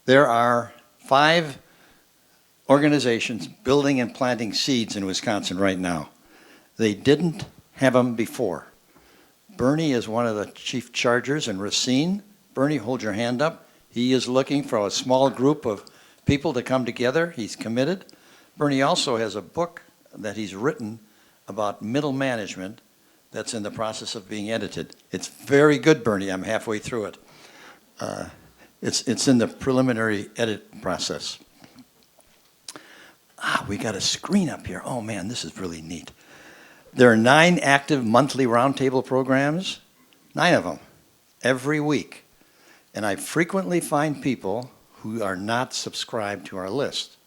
There are 5 organizations building and planting seeds in Wisconsin right now. They didn't have them before. Bernie is one of the chief chargers, and Racine. Bernie, hold your hand up. He is looking for a small group of people to come together. He's committed. Bernie also has a book that he's written about middle management that's in the process of being edited. It's very good, Bernie. I'm halfway through it. It's in the preliminary edit process. We got a screen up here. Oh man, this is really neat. There are 9 active monthly roundtable programs, 9 of them, every week. And I frequently find people who are not subscribed to our list.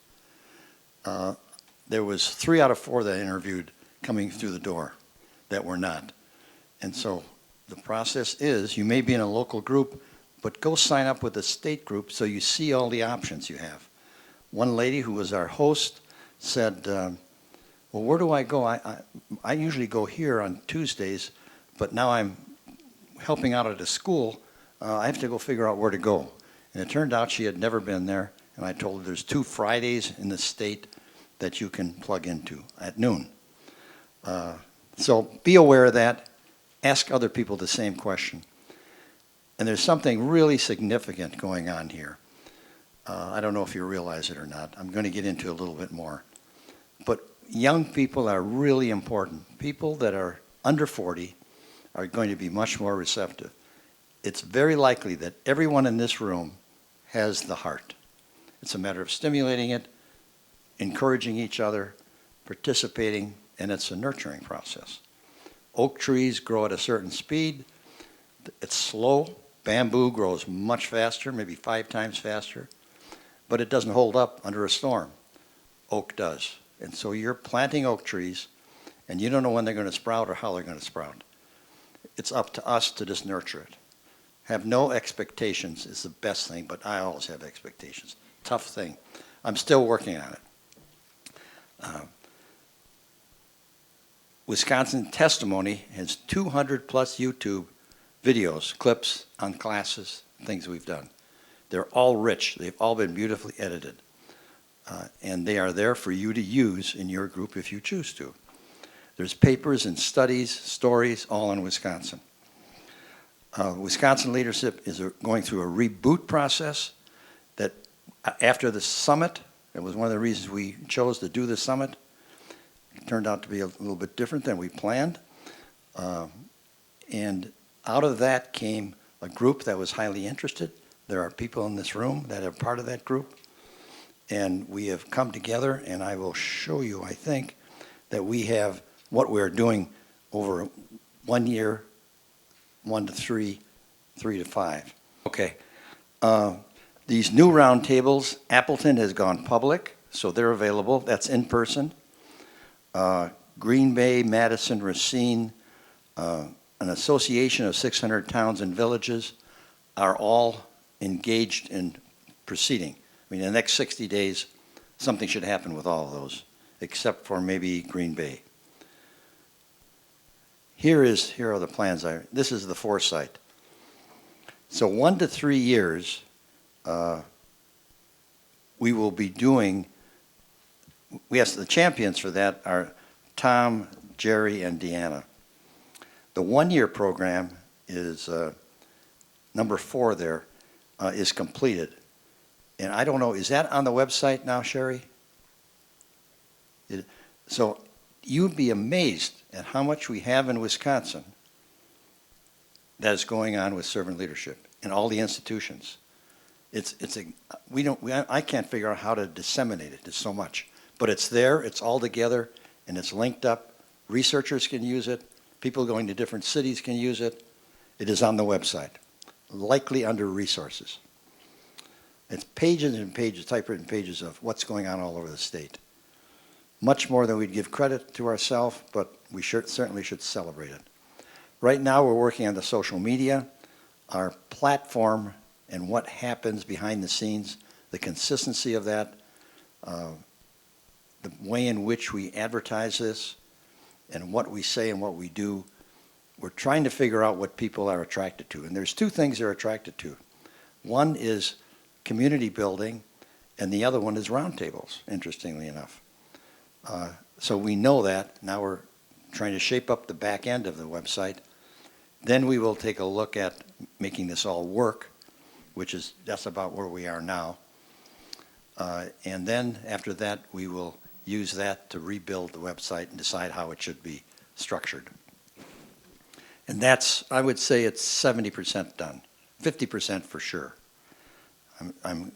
There was 3 out of 4 that I interviewed coming through the door that were not. And so the process is, you may be in a local group, but go sign up with the state group so you see all the options you have. One lady who was our host said, well, where do I go? I usually go here on Tuesdays, but now I'm helping out at a school. I have to go figure out where to go. And it turned out she had never been there, and I told her there's 2 Fridays in the state that you can plug into at noon. So be aware of that. Ask other people the same question. And there's something really significant going on here. I don't know if you realize it or not. I'm going to get into a little bit more. But young people are really important. People that are under 40 are going to be much more receptive. It's very likely that everyone in this room has the heart. It's a matter of stimulating it, encouraging each other, participating, and it's a nurturing process. Oak trees grow at a certain speed. It's slow. Bamboo grows much faster, maybe 5 times faster, but it doesn't hold up under a storm. Oak does. And so you're planting oak trees, and you don't know when they're going to sprout or how they're going to sprout. It's up to us to just nurture it. Have no expectations is the best thing, but I always have expectations. Tough thing. I'm still working on it. Wisconsin Testimony has 200 plus YouTube videos, clips on classes, things we've done. They're all rich. They've all been beautifully edited. And they are there for you to use in your group if you choose to. There's papers and studies, stories, all in Wisconsin. Wisconsin leadership is going through a reboot process that after the summit, it was one of the reasons we chose to do the summit. It turned out to be a little bit different than we planned. And out of that came a group that was highly interested. There are people in this room that are part of that group. And we have come together, and I will show you, I think, that we have what we're doing over 1 year, 1 to 3, 3 to 5. Okay. These new roundtables, Appleton has gone public, so they're available. That's in person. Green Bay, Madison, Racine, an association of 600 towns and villages are all engaged in proceeding. I mean, in the next 60 days, something should happen with all of those, except for maybe Green Bay. Here are the plans. This is the foresight. So 1 to 3 years, we will be doing, the champions for that are Tom, Jerry, and Deanna. The 1 year program is number 4 there, is completed. And I don't know, is that on the website now, Sherry? So you'd be amazed at how much we have in Wisconsin that is going on with servant leadership in all the institutions. I can't figure out how to disseminate it. There's so much, but it's there. It's all together, and it's linked up. Researchers can use it. People going to different cities can use it. It is on the website, likely under resources. It's pages and pages, typewritten pages of what's going on all over the state. Much more than we'd give credit to ourselves, but we certainly should celebrate it. Right now we're working on the social media, our platform, and what happens behind the scenes, the consistency of that, the way in which we advertise this, and what we say and what we do. We're trying to figure out what people are attracted to. And there's 2 things they're attracted to. One is community building, and the other one is roundtables, interestingly enough. So we know that. Now we're trying to shape up the back end of the website. Then we will take a look at making this all work, that's about where we are now. And then after that, we will use that to rebuild the website and decide how it should be structured. And I would say it's 70% done, 50% for sure. I'm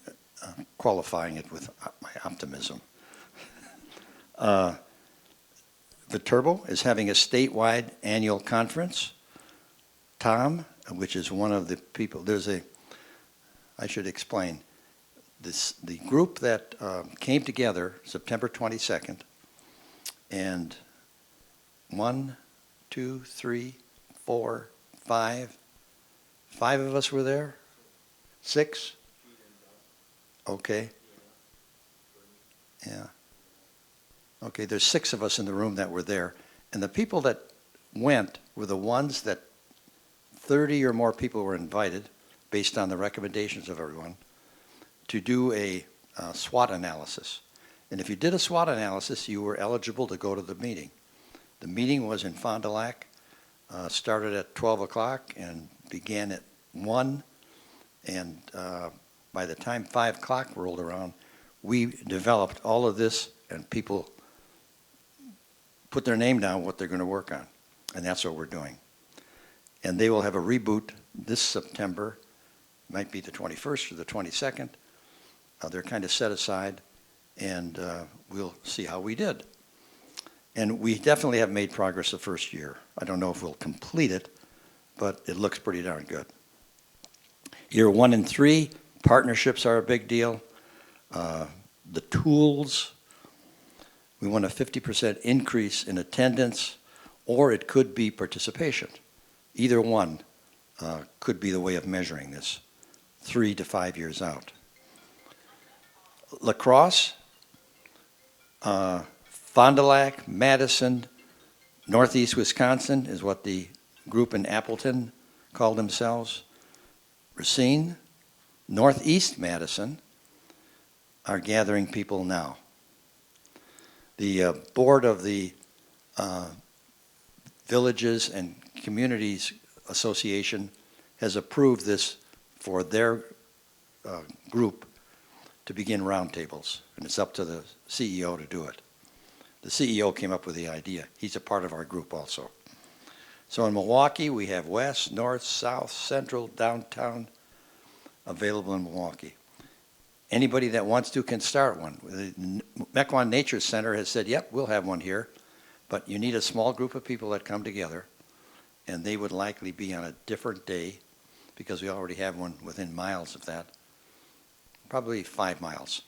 qualifying it with my optimism. Viterbo is having a statewide annual conference. Tom, which is one of the people, I should explain, the group that came together September 22nd, and 1, 2, 3, 4, 5 of us were there? 6? Okay. Yeah. Okay, there's 6 of us in the room that were there. And the people that went were the ones that 30 or more people were invited, based on the recommendations of everyone, to do a SWOT analysis. And if you did a SWOT analysis, you were eligible to go to the meeting. The meeting was in Fond du Lac, started at 12 o'clock and began at 1. And by the time 5 o'clock rolled around, we developed all of this, and people put their name down what they're going to work on. And that's what we're doing. And they will have a reboot this September, might be the 21st or the 22nd. They're kind of set aside, and we'll see how we did. And we definitely have made progress the first year. I don't know if we'll complete it, but it looks pretty darn good. Year 1 and 3, partnerships are a big deal. The tools, we want a 50% increase in attendance, or it could be participation. Either one could be the way of measuring this 3 to 5 years out. Lacrosse, Fond du Lac, Madison, Northeast Wisconsin is what the group in Appleton called themselves. Racine, Northeast Madison are gathering people now. The board of the Villages and Communities Association has approved this for their group to begin roundtables, and it's up to the CEO to do it. The CEO came up with the idea. He's a part of our group also. So in Milwaukee, we have west, north, south, central, downtown available in Milwaukee. Anybody that wants to can start one. The Mequon Nature Center has said, yep, we'll have one here, but you need a small group of people that come together, and they would likely be on a different day, because we already have one within miles of that, probably 5 miles.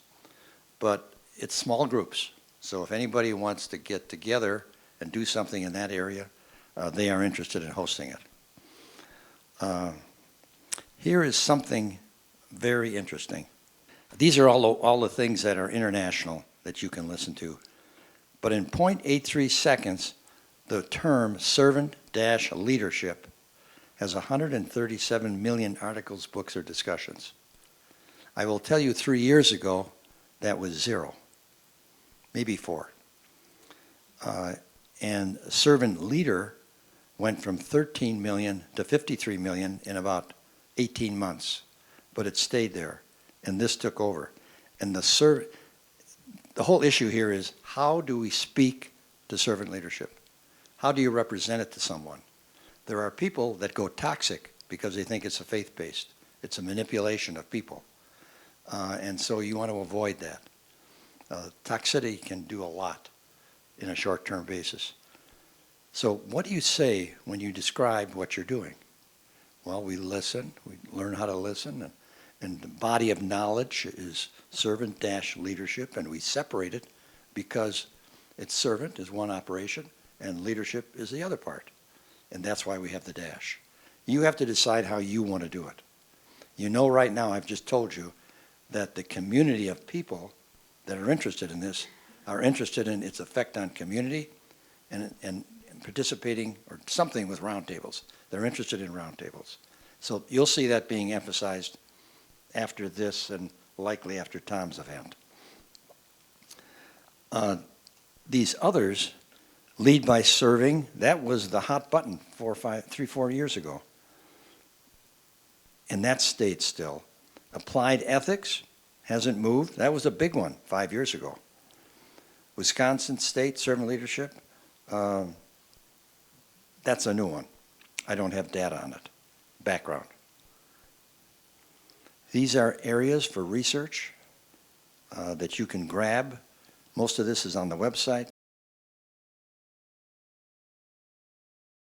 But it's small groups, so if anybody wants to get together and do something in that area, they are interested in hosting it. Here is something very interesting. These are all the things that are international that you can listen to. But in 0.83 seconds, the term servant-leadership has 137 million articles, books, or discussions. I will tell you 3 years ago, that was 0, maybe 4. And servant leader went from 13 million to 53 million in about 18 months, but it stayed there, and this took over. And the whole issue here is, how do we speak to servant leadership? How do you represent it to someone? There are people that go toxic because they think it's a faith-based. It's a manipulation of people. And so you want to avoid that. Toxicity can do a lot in a short-term basis. So what do you say when you describe what you're doing? Well, we listen, we learn how to listen, and the body of knowledge is servant-leadership, and we separate it because it's servant is one operation, and leadership is the other part. And that's why we have the dash. You have to decide how you want to do it. You know right now, I've just told you, that the community of people that are interested in this are interested in its effect on community and participating or something with roundtables. They're interested in roundtables. So you'll see that being emphasized after this, and likely after Tom's event. These others, lead by serving, that was the hot button 4 years ago. And that stayed still. Applied ethics hasn't moved. That was a big one 5 years ago. Wisconsin State Servant Leadership, that's a new one. I don't have data on it. Background. These are areas for research that you can grab. Most of this is on the website.